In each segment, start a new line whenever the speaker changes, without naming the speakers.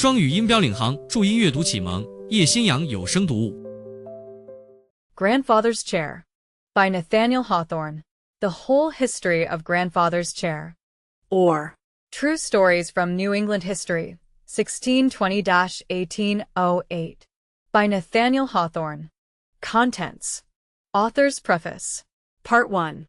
双语音标领航，注音阅读启蒙，叶兴阳有声读物。
Grandfather's Chair by Nathaniel Hawthorne. The Whole History of Grandfather's Chair. Or True Stories from New England History, 1620-1808. By Nathaniel Hawthorne. Contents. Author's Preface. Part 1.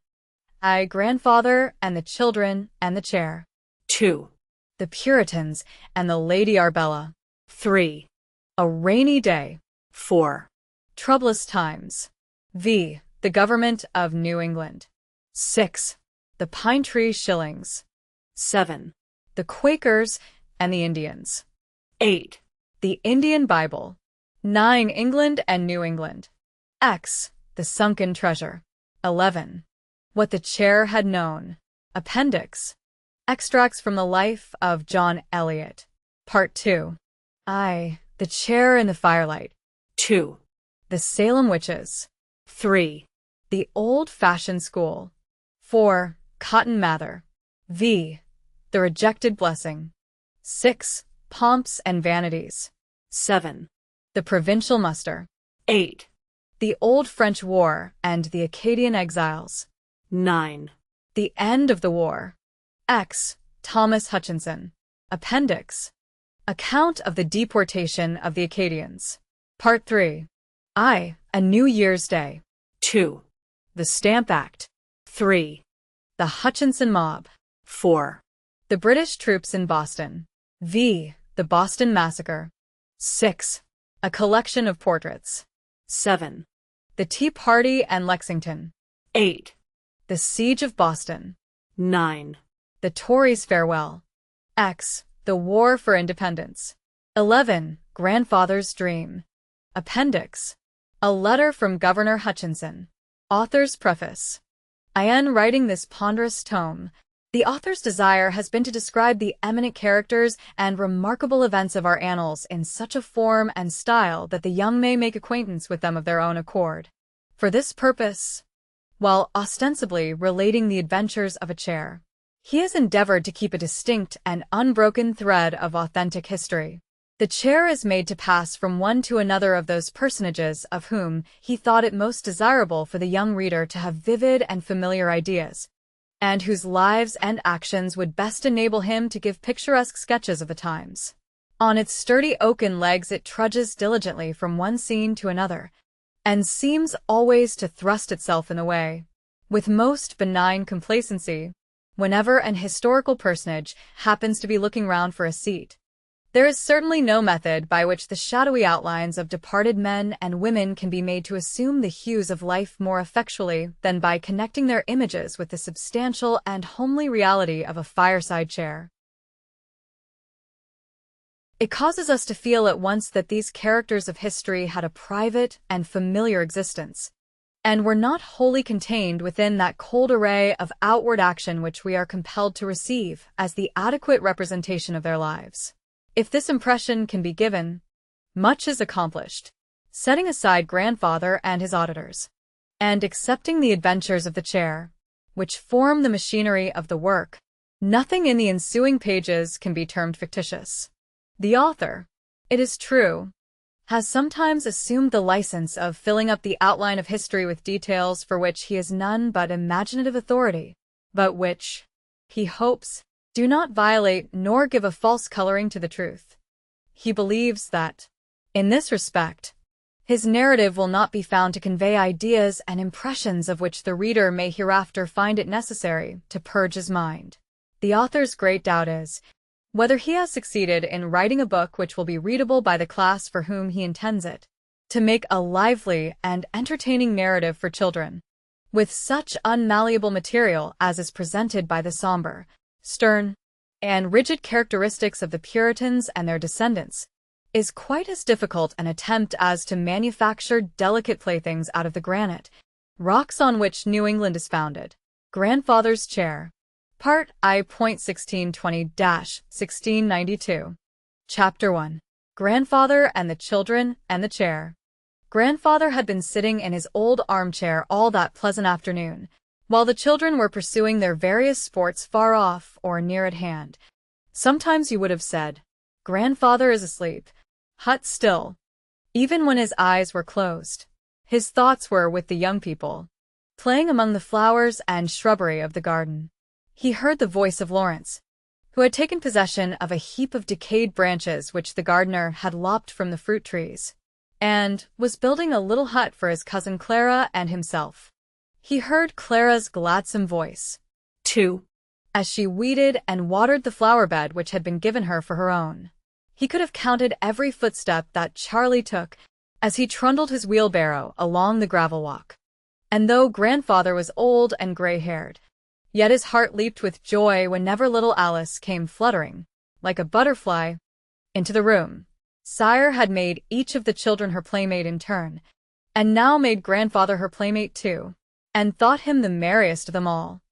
I, Grandfather, and the Children, and the Chair. 2. The Puritans and the Lady Arbella. 3. A Rainy Day. 4. Troublous Times. V. The Government of New England. 6. The Pine Tree Shillings. 7. The Quakers and the Indians. 8. The Indian Bible. 9. England and New England. X. The Sunken Treasure. 11. What the Chair had known. Appendix. Extracts from the Life of John Eliot. Part 2. I, the Chair in the Firelight. 2. The Salem Witches. 3. The Old-Fashioned School. 4. Cotton Mather. V. The Rejected Blessing. 6. Pomps and Vanities. 7. The Provincial Muster. 8. The Old French War and the Acadian Exiles. 9. The End of the War. X. Thomas Hutchinson. Appendix. Account of the Deportation of the Acadians. Part 3. I, A New Year's Day. 2. The Stamp Act. 3. The Hutchinson Mob. 4. The British Troops in Boston. V. The Boston Massacre. 6. A Collection of Portraits. 7. The Tea Party and Lexington. 8. The Siege of Boston. 9. The Tories' Farewell. X. The War for Independence. 11. Grandfather's Dream. Appendix. A Letter from Governor Hutchinson. Author's Preface. In writing this ponderous tome, the author's desire has been to describe the eminent characters and remarkable events of our annals in such a form and style that the young may make acquaintance with them of their own accord. For this purpose, while ostensibly relating the adventures of a chair, he has endeavored to keep a distinct and unbroken thread of authentic history. The chair is made to pass from one to another of those personages of whom he thought it most desirable for the young reader to have vivid and familiar ideas, and whose lives and actions would best enable him to give picturesque sketches of the times. On its sturdy oaken legs it trudges diligently from one scene to another, and seems always to thrust itself in the way, with most benign complacency, whenever an historical personage happens to be looking round for a seat. There is certainly no method by which the shadowy outlines of departed men and women can be made to assume the hues of life more effectually than by connecting their images with the substantial and homely reality of a fireside chair. It causes us to feel at once that these characters of history had a private and familiar existence, and were not wholly contained within that cold array of outward action which we are compelled to receive as the adequate representation of their lives. If this impression can be given, much is accomplished. Setting aside Grandfather and his auditors, and accepting the adventures of the chair, which form the machinery of the work, nothing in the ensuing pages can be termed fictitious. The author, it is true, has sometimes assumed the license of filling up the outline of history with details for which he has none but imaginative authority, but which, he hopes, do not violate nor give a false coloring to the truth. He believes that, in this respect, his narrative will not be found to convey ideas and impressions of which the reader may hereafter find it necessary to purge his mind. The author's great doubt is, whether he has succeeded in writing a book which will be readable by the class for whom he intends it, to make a lively and entertaining narrative for children, with such unmalleable material as is presented by the somber, stern, and rigid characteristics of the Puritans and their descendants, is quite as difficult an attempt as to manufacture delicate playthings out of the granite, rocks on which New England is founded. Grandfather's Chair. Part I. 1620-1692. Chapter 1. Grandfather and the Children and the Chair. Grandfather had been sitting in his old armchair all that pleasant afternoon, while the children were pursuing their various sports far off or near at hand. Sometimes you would have said, Grandfather is asleep, hut still. Even when his eyes were closed, his thoughts were with the young people, playing among the flowers and shrubbery of the garden. He heard the voice of Lawrence, who had taken possession of a heap of decayed branches which the gardener had lopped from the fruit trees, and was building a little hut for his cousin Clara and himself. He heard Clara's gladsome voice, too, as she weeded and watered the flower bed which had been given her for her own. He could have counted every footstep that Charlie took as he trundled his wheelbarrow along the gravel walk. And though Grandfather was old and gray-haired, yet his heart leaped with joy whenever little Alice came fluttering, like a butterfly, into the room. Sire had made each of the children her playmate in turn, and now made Grandfather her playmate too, and thought him the merriest of them all.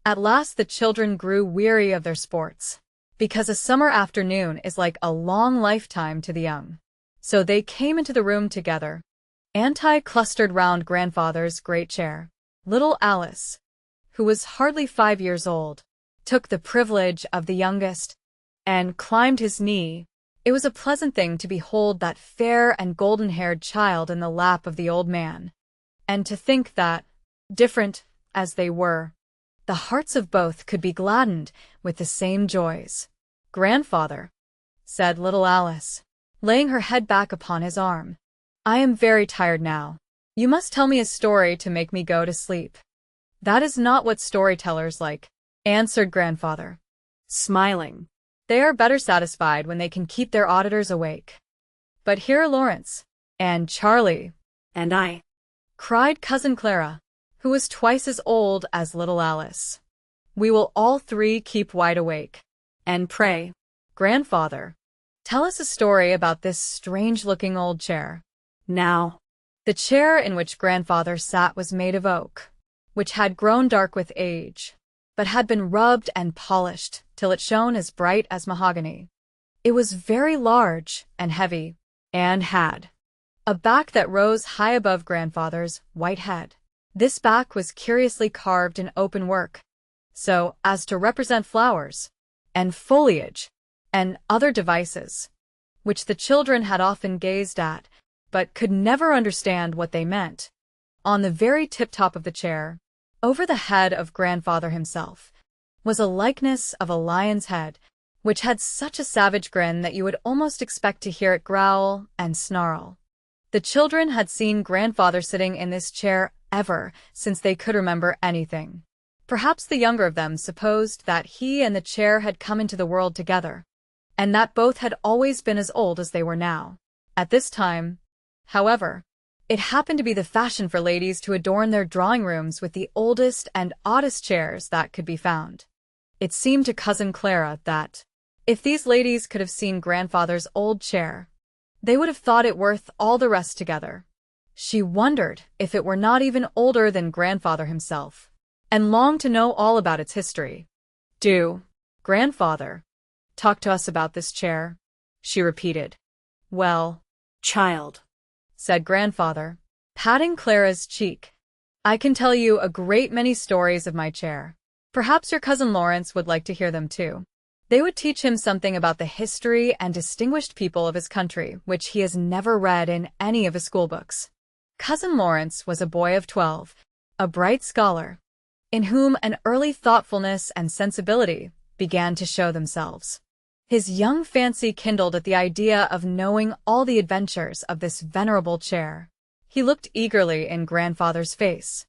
At last the children grew weary of their sports, because a summer afternoon is like a long lifetime to the young. So they came into the room together. Auntie clustered round Grandfather's great chair. Little Alice, who was hardly 5 years old, took the privilege of the youngest, and climbed his knee. It was a pleasant thing to behold that fair and golden-haired child in the lap of the old man, and to think that, different as they were, the hearts of both could be gladdened with the same joys. "Grandfather," said little Alice, laying her head back upon his arm, "I am very tired now. You must tell me a story to make me go to sleep." "That is not what storytellers like," answered Grandfather, smiling. "They are better satisfied when they can keep their auditors awake." "But here are Lawrence, and Charlie, and I," cried Cousin Clara, who was twice as old as little Alice. "We will all three keep wide awake. And pray, Grandfather, tell us a story about this strange-looking old chair." Now, the chair in which Grandfather sat was made of oak, which had grown dark with age, but had been rubbed and polished till it shone as bright as mahogany. It was very large and heavy, and had a back that rose high above Grandfather's white head. This back was curiously carved in open work, so as to represent flowers, and foliage, and other devices, which the children had often gazed at, but could never understand what they meant. On the very tip-top of the chair, over the head of Grandfather himself, was a likeness of a lion's head, which had such a savage grin that you would almost expect to hear it growl and snarl. The children had seen Grandfather sitting in this chair ever since they could remember anything. Perhaps the younger of them supposed that he and the chair had come into the world together, and that both had always been as old as they were now. At this time, however, it happened to be the fashion for ladies to adorn their drawing rooms with the oldest and oddest chairs that could be found. It seemed to Cousin Clara that, if these ladies could have seen Grandfather's old chair, they would have thought it worth all the rest together. She wondered if it were not even older than Grandfather himself, and longed to know all about its history. "Do, Grandfather, talk to us about this chair," she repeated. "Well, child," said Grandfather, patting Clara's cheek, "I can tell you a great many stories of my chair. Perhaps your cousin Lawrence would like to hear them too. They would teach him something about the history and distinguished people of his country, which he has never read in any of his schoolbooks." Cousin Lawrence was a boy of 12, a bright scholar, in whom an early thoughtfulness and sensibility began to show themselves. His young fancy kindled at the idea of knowing all the adventures of this venerable chair. He looked eagerly in Grandfather's face,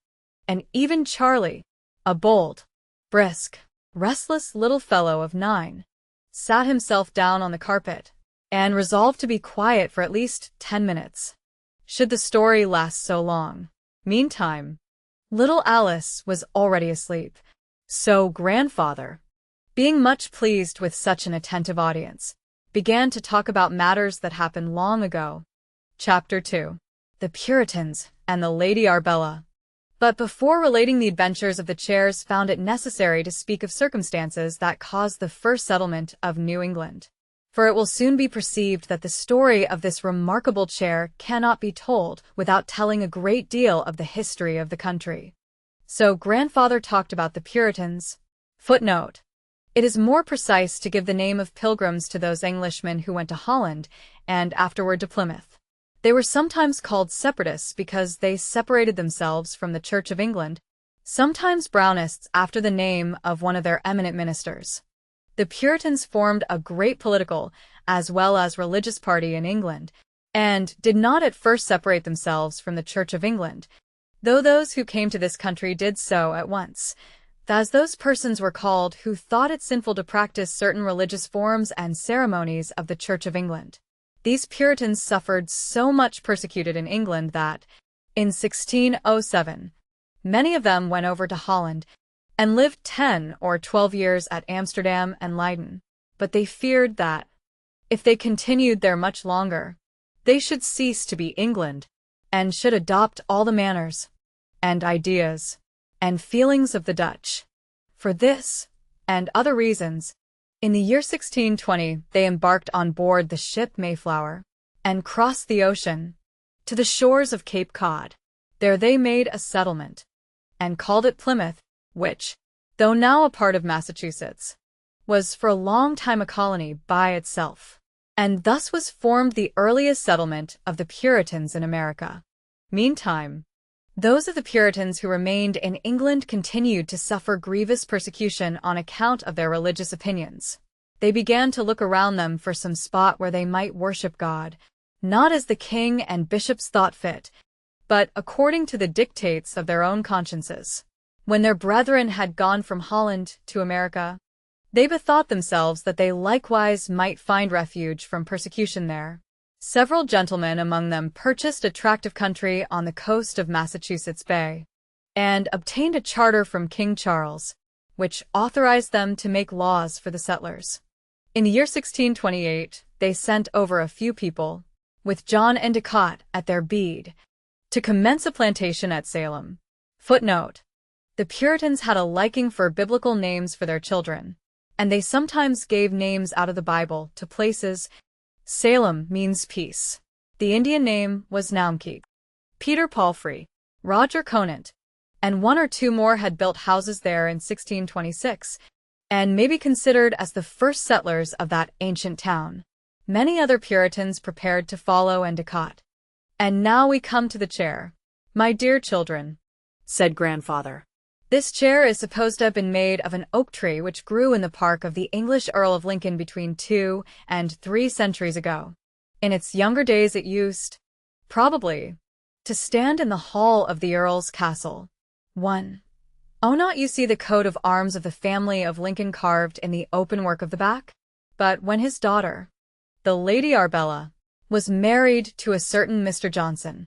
and even Charlie, a bold, brisk, restless little fellow of 9, sat himself down on the carpet, and resolved to be quiet for at least 10 minutes, should the story last so long. Meantime, little Alice was already asleep, so Grandfather, being much pleased with such an attentive audience, began to talk about matters that happened long ago. Chapter 2. The Puritans and the Lady Arbella. But before relating the adventures of the chairs, found it necessary to speak of circumstances that caused the first settlement of New England. For it will soon be perceived that the story of this remarkable chair cannot be told without telling a great deal of the history of the country. So Grandfather talked about the Puritans. Footnote: It is more precise to give the name of pilgrims to those Englishmen who went to Holland and afterward to Plymouth. They were sometimes called separatists because they separated themselves from the Church of England, sometimes Brownists after the name of one of their eminent ministers. The Puritans formed a great political as well as religious party in England, and did not at first separate themselves from the Church of England, though those who came to this country did so at once, as those persons were called who thought it sinful to practice certain religious forms and ceremonies of the Church of England. These Puritans suffered so much persecuted in England that, in 1607, many of them went over to Holland and lived 10 or 12 years at Amsterdam and Leiden, but they feared that, if they continued there much longer, they should cease to be England, and should adopt all the manners, and ideas, and feelings of the Dutch. For this, and other reasons, in the year 1620 they embarked on board the ship Mayflower, and crossed the ocean, to the shores of Cape Cod. There they made a settlement, and called it Plymouth, which, though now a part of Massachusetts, was for a long time a colony by itself, and thus was formed the earliest settlement of the Puritans in America. Meantime, those of the Puritans who remained in England continued to suffer grievous persecution on account of their religious opinions. They began to look around them for some spot where they might worship God, not as the king and bishops thought fit, but according to the dictates of their own consciences. When their brethren had gone from Holland to America, they bethought themselves that they likewise might find refuge from persecution there. Several gentlemen among them purchased a tract of country on the coast of Massachusetts Bay, and obtained a charter from King Charles, which authorized them to make laws for the settlers. In the year 1628, they sent over a few people, with John Endicott at their bead, to commence a plantation at Salem. Footnote: the Puritans had a liking for biblical names for their children, and they sometimes gave names out of the Bible to places. Salem means peace. The Indian name was Naumkeag. Peter Palfrey, Roger Conant, and one or two more had built houses there in 1626, and may be considered as the first settlers of that ancient town. Many other Puritans prepared to follow Endicott. And now we come to the chair. My dear children, said Grandfather, this chair is supposed to have been made of an oak tree which grew in the park of the English Earl of Lincoln between 2 and 3 centuries ago. In its younger days it used, probably, to stand in the hall of the Earl's castle. 1. Oh, not you see the coat of arms of the family of Lincoln carved in the open work of the back? But when his daughter, the Lady Arbella, was married to a certain Mr. Johnson,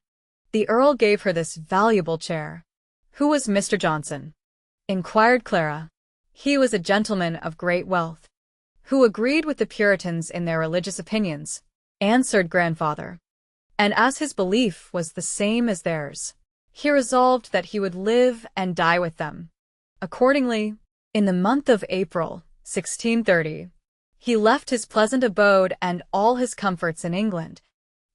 the Earl gave her this valuable chair. Who was Mr. Johnson? Inquired Clara. He was a gentleman of great wealth, who agreed with the Puritans in their religious opinions, answered Grandfather. And as his belief was the same as theirs, he resolved that he would live and die with them. Accordingly, in the month of April, 1630, he left his pleasant abode and all his comforts in England,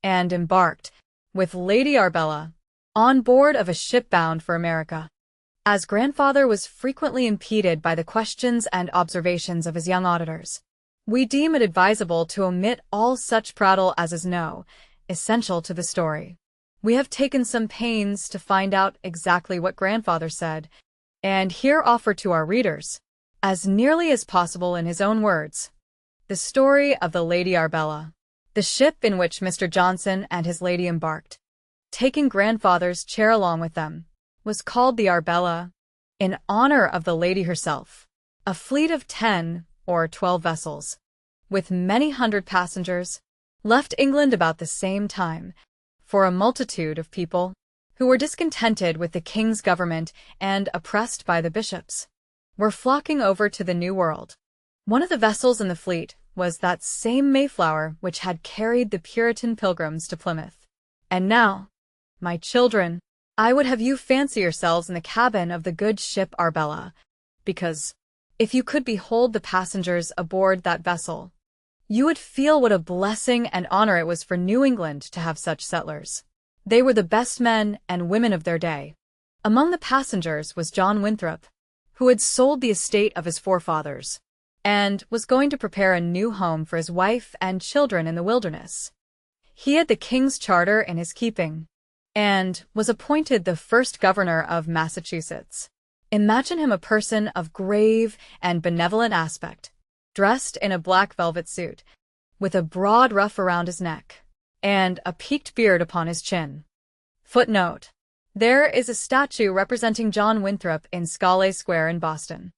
and embarked, with Lady Arbella, on board of a ship bound for America. As Grandfather was frequently impeded by the questions and observations of his young auditors, we deem it advisable to omit all such prattle as is essential to the story. We have taken some pains to find out exactly what Grandfather said, and here offer to our readers, as nearly as possible in his own words, the story of the Lady Arbella, the ship in which Mr. Johnson and his lady embarked, taking Grandfather's chair along with them, was called the Arbella, in honor of the lady herself. A fleet of 10 or 12 vessels, with many hundred passengers, left England about the same time, for a multitude of people, who were discontented with the king's government and oppressed by the bishops, were flocking over to the New World. One of the vessels in the fleet was that same Mayflower which had carried the Puritan pilgrims to Plymouth. And now, my children, I would have you fancy yourselves in the cabin of the good ship Arbella, because, if you could behold the passengers aboard that vessel, you would feel what a blessing and honor it was for New England to have such settlers. They were the best men and women of their day. Among the passengers was John Winthrop, who had sold the estate of his forefathers, and was going to prepare a new home for his wife and children in the wilderness. He had the king's charter in his keeping, and was appointed the first governor of Massachusetts. Imagine him a person of grave and benevolent aspect, dressed in a black velvet suit, with a broad ruff around his neck, and a peaked beard upon his chin. Footnote: there is a statue representing John Winthrop in Scollay Square in Boston.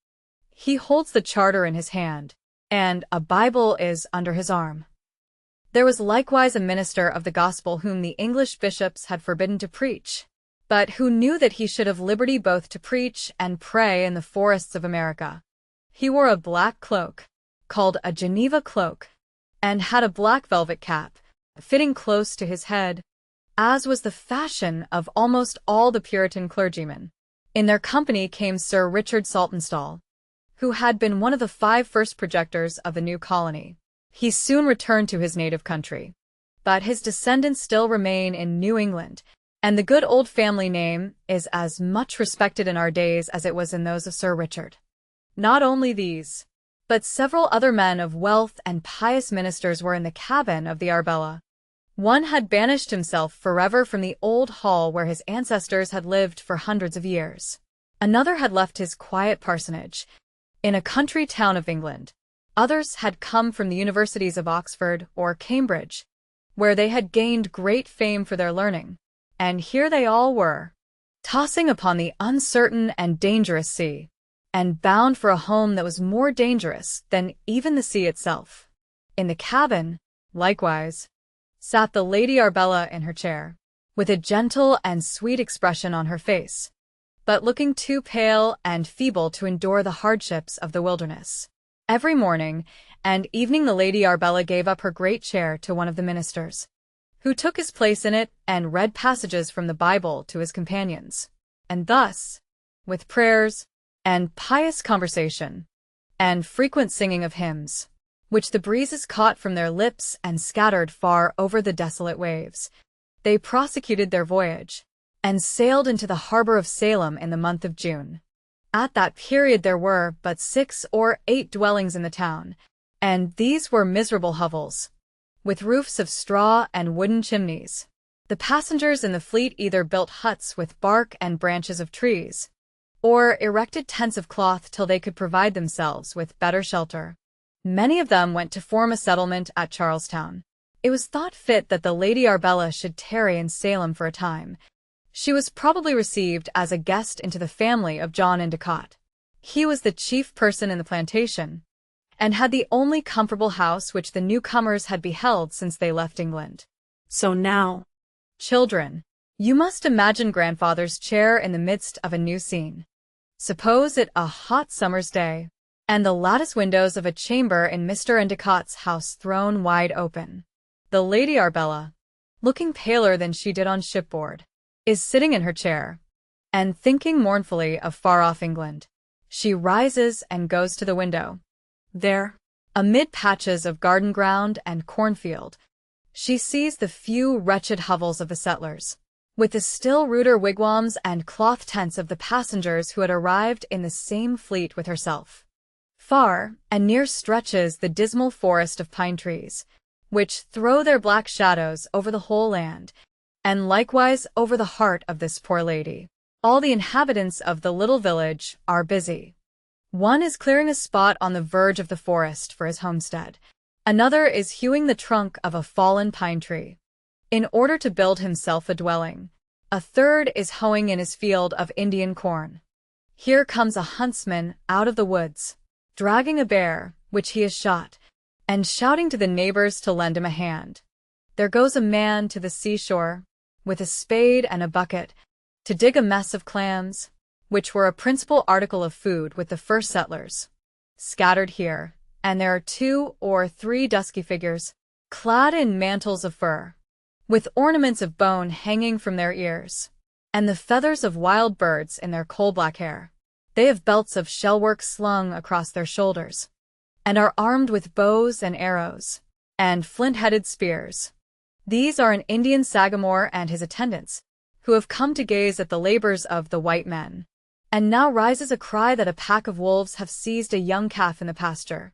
He holds the charter in his hand, and a Bible is under his arm. There was likewise a minister of the gospel whom the English bishops had forbidden to preach, but who knew that he should have liberty both to preach and pray in the forests of America. He wore a black cloak, called a Geneva cloak, and had a black velvet cap, fitting close to his head, as was the fashion of almost all the Puritan clergymen. In their company came Sir Richard Saltonstall, who had been one of the 5 first projectors of the new colony. He soon returned to his native country, but his descendants still remain in New England, and the good old family name is as much respected in our days as it was in those of Sir Richard. Not only these, but several other men of wealth and pious ministers were in the cabin of the Arbella. One had banished himself forever from the old hall where his ancestors had lived for hundreds of years. Another had left his quiet parsonage in a country town of England. Others had come from the universities of Oxford or Cambridge, where they had gained great fame for their learning. And here they all were, tossing upon the uncertain and dangerous sea, and bound for a home that was more dangerous than even the sea itself. In the cabin, likewise, sat the Lady Arbella in her chair, with a gentle and sweet expression on her face, but looking too pale and feeble to endure the hardships of the wilderness. Every morning and evening the Lady Arbella gave up her great chair to one of the ministers, who took his place in it and read passages from the Bible to his companions. And thus, with prayers and pious conversation, and frequent singing of hymns, which the breezes caught from their lips and scattered far over the desolate waves, they prosecuted their voyage, and sailed into the harbor of Salem in the month of June. At that period there were but 6 or 8 dwellings in the town, and these were miserable hovels, with roofs of straw and wooden chimneys. The passengers in the fleet either built huts with bark and branches of trees, or erected tents of cloth till they could provide themselves with better shelter. Many of them went to form a settlement at Charlestown. It was thought fit that the Lady Arbella should tarry in Salem for a time. She was probably received as a guest into the family of John Endicott. He was the chief person in the plantation, and had the only comfortable house which the newcomers had beheld since they left England. So now, children, you must imagine grandfather's chair in the midst of a new scene. Suppose it a hot summer's day, and the lattice windows of a chamber in Mr. Endicott's house thrown wide open. The Lady Arbella, looking paler than she did on shipboard, is sitting in her chair, and thinking mournfully of far-off England. She rises and goes to the window. There, amid patches of garden ground and cornfield, she sees the few wretched hovels of the settlers, with the still ruder wigwams and cloth tents of the passengers who had arrived in the same fleet with herself. Far and near stretches the dismal forest of pine trees, which throw their black shadows over the whole land, and likewise over the heart of this poor lady. All the inhabitants of the little village are busy. One is clearing a spot on the verge of the forest for his homestead. Another is hewing the trunk of a fallen pine tree, in order to build himself a dwelling. A third is hoeing in his field of Indian corn. Here comes a huntsman out of the woods, dragging a bear, which he has shot, and shouting to the neighbors to lend him a hand. There goes a man to the seashore, with a spade and a bucket, to dig a mess of clams, which were a principal article of food with the first settlers. Scattered here, and there are 2 or 3 dusky figures, clad in mantles of fur, with ornaments of bone hanging from their ears, and the feathers of wild birds in their coal-black hair. They have belts of shellwork slung across their shoulders, and are armed with bows and arrows, and flint-headed spears. These are an Indian Sagamore and his attendants, who have come to gaze at the labors of the white men. And now rises a cry that a pack of wolves have seized a young calf in the pasture.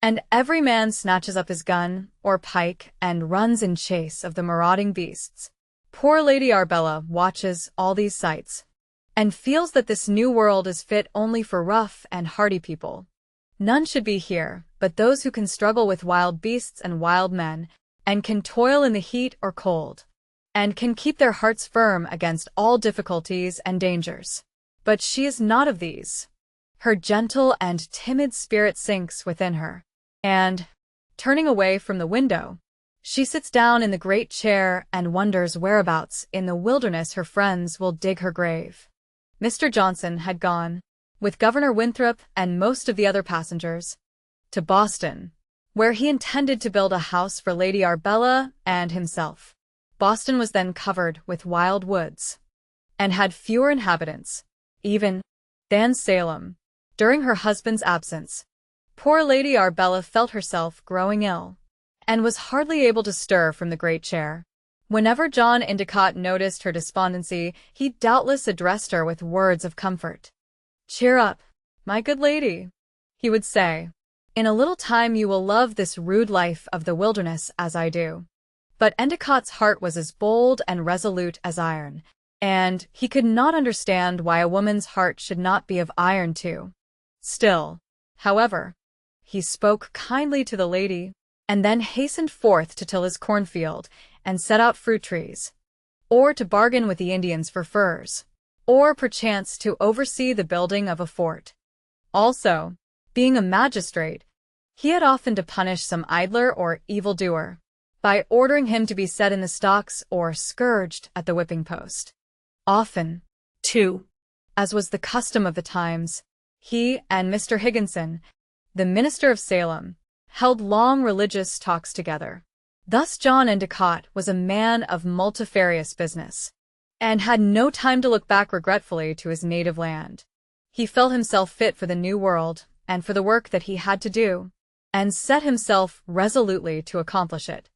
and every man snatches up his gun or pike and runs in chase of the marauding beasts. Poor Lady Arbella watches all these sights and feels that this new world is fit only for rough and hardy people. None should be here but those who can struggle with wild beasts and wild men, and can toil in the heat or cold, and can keep their hearts firm against all difficulties and dangers. But she is not of these. Her gentle and timid spirit sinks within her, and, turning away from the window, she sits down in the great chair and wonders whereabouts in the wilderness her friends will dig her grave. Mr. Johnson had gone, with Governor Winthrop and most of the other passengers, to Boston, where he intended to build a house for Lady Arbella and himself. Boston was then covered with wild woods, and had fewer inhabitants, even, than Salem. During her husband's absence, poor Lady Arbella felt herself growing ill, and was hardly able to stir from the great chair. Whenever John Endicott noticed her despondency, he doubtless addressed her with words of comfort. "Cheer up, my good lady," he would say. "In a little time you will love this rude life of the wilderness as I do." But Endicott's heart was as bold and resolute as iron, and he could not understand why a woman's heart should not be of iron too. Still, however, he spoke kindly to the lady, and then hastened forth to till his cornfield and set out fruit trees, or to bargain with the Indians for furs, or perchance to oversee the building of a fort. Also, being a magistrate, he had often to punish some idler or evildoer, by ordering him to be set in the stocks or scourged at the whipping post. Often, too, as was the custom of the times, he and Mr. Higginson, the minister of Salem, held long religious talks together. Thus John Endicott was a man of multifarious business, and had no time to look back regretfully to his native land. He felt himself fit for the new world, and for the work that he had to do, and set himself resolutely to accomplish it.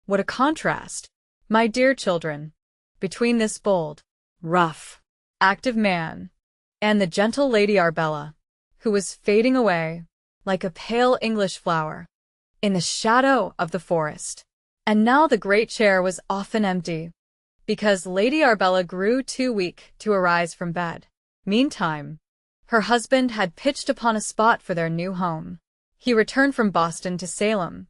What a contrast, my dear children, between this bold, rough, active man, and the gentle Lady Arbella, who was fading away, like a pale English flower, in the shadow of the forest. And now the great chair was often empty, because Lady Arbella grew too weak to arise from bed. Meantime, her husband had pitched upon a spot for their new home. He returned from Boston to Salem,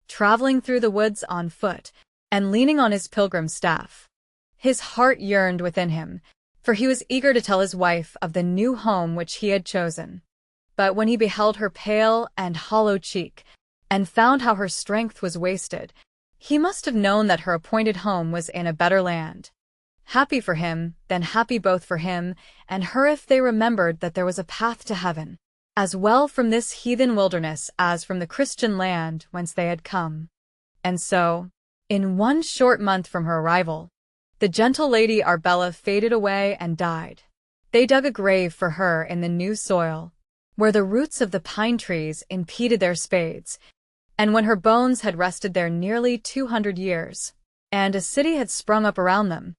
traveling through the woods on foot, and leaning on his pilgrim's staff. His heart yearned within him, for he was eager to tell his wife of the new home which he had chosen. But when he beheld her pale and hollow cheek, and found how her strength was wasted, he must have known that her appointed home was in a better land. Happy for him, then happy both for him and her if they remembered that there was a path to heaven, as well from this heathen wilderness as from the Christian land whence they had come. And so, in 1 short month from her arrival, the gentle Lady Arbella faded away and died. They dug a grave for her in the new soil, where the roots of the pine trees impeded their spades, and when her bones had rested there nearly 200 years, and a city had sprung up around them,